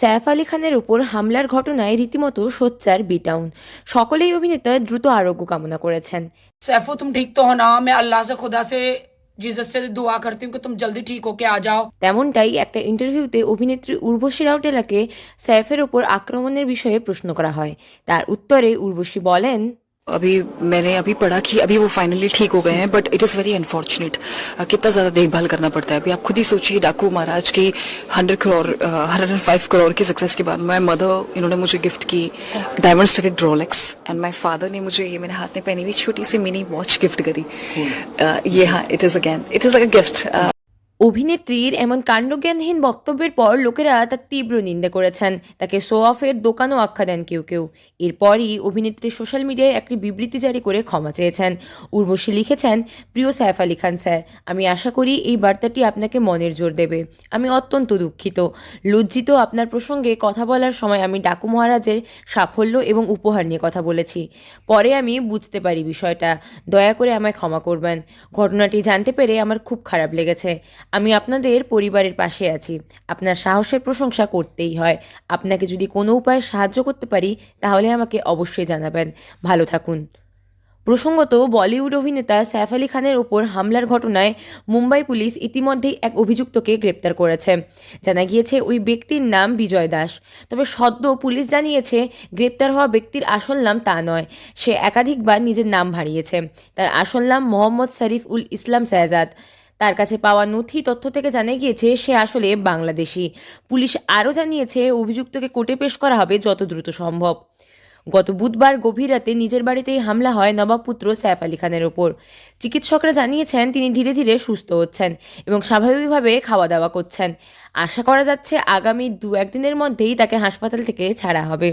সাইফ আলী খানের উপর হামলার ঘটনায় রীতিমতো সোচ্চার বিটাউন। সকলেই অভিনেতার দ্রুত আরোগ্য কামনা করেছেন। सैफो तुम ठीक तो हो ना। मैं अल्लाह से खुदा से जीसस से दुआ करती हूँ कि तुम जल्दी ठीक होके आ जाओ। তেমনটাই একটা ইন্টারভিউতে অভিনেত্রী উর্বশী রাউটেলাকে সাইফের ওপর আক্রমণের বিষয়ে প্রশ্ন করা হয়। তার উত্তরে উর্বশী বলেন, अभी मैंने अभी पढ़ा कि अभी वो फाइनली ठीक हो गए हैं, but it is very unfortunate. कितना ज़्यादा देखभाल करना पड़ता है। अभी आप खुद ही सोचिए, डाकू महाराज की 100 करोड़ 105 करोड़ की सक्सेस के बाद माय मदर, इन्होंने मुझे गिफ्ट की diamond studded Rolex, and my father ने मुझे ये मेरे हाथ में पहनी हुई छोटी सी मिनी वॉच गिफ्ट करी। ये हाँ, it is like a gift. অভিনেত্রীর এমন কাণ্ডজ্ঞানহীন বক্তব্যের পর লোকেরা তার তীব্র নিন্দা করেছেন। তাকে শো অফের দোকানও আখ্যা দেন কেউ কেউ। এরপরই অভিনেত্রী সোশ্যাল মিডিয়ায় একটি বিবৃতি জারি করে ক্ষমা চেয়েছেন। উর্বশী লিখেছেন, প্রিয় সাইফ আলী খান স্যার, আমি আশা করি এই বার্তাটি আপনাকে মনের জোর দেবে। আমি অত্যন্ত দুঃখিত, লজ্জিত। আপনার প্রসঙ্গে কথা বলার সময় আমি ডাকু মহারাজের সাফল্য এবং উপহার নিয়ে কথা বলেছি। পরে আমি বুঝতে পারি বিষয়টা। দয়া করে আমায় ক্ষমা করবেন। ঘটনাটি জানতে পেরে আমার খুব খারাপ লেগেছে। আমি আপনাদের পরিবারের পাশে আছি। আপনার সাহসের প্রশংসা করতেই হয়। আপনাকে যদি কোনো উপায়ে সাহায্য করতে পারি তাহলে আমাকে অবশ্যই জানাবেন। ভালো থাকুন। প্রসঙ্গত, বলিউড অভিনেতা সাইফ আলী খানের ওপর হামলার ঘটনায় মুম্বাই পুলিশ ইতিমধ্যেই এক অভিযুক্তকে গ্রেপ্তার করেছে। জানা গিয়েছে ওই ব্যক্তির নাম বিজয় দাস। তবে সদ্য পুলিশ জানিয়েছে গ্রেপ্তার হওয়া ব্যক্তির আসল নাম তা নয়। সে একাধিকবার নিজের নাম হারিয়েছে। তার আসল নাম মোহাম্মদ শরীফ উল ইসলাম শেহজাদ। তার কাছে পাওয়া নথি তথ্য থেকে জানা গিয়েছে সে আসলে বাংলাদেশি। পুলিশ আরও জানিয়েছে অভিযুক্তকে কোর্টে পেশ করা হবে যত দ্রুত সম্ভব। গত বুধবার গভীর রাতে নিজের বাড়িতেই হামলা হয় নবাবপুত্র সাইফ আলী খানের ওপর। চিকিৎসকরা জানিয়েছেন তিনি ধীরে ধীরে সুস্থ হচ্ছেন এবং স্বাভাবিকভাবে খাওয়া দাওয়া করছেন। আশা করা যাচ্ছে আগামী 2-1 দিনের মধ্যেই তাকে হাসপাতাল থেকে ছাড়া হবে।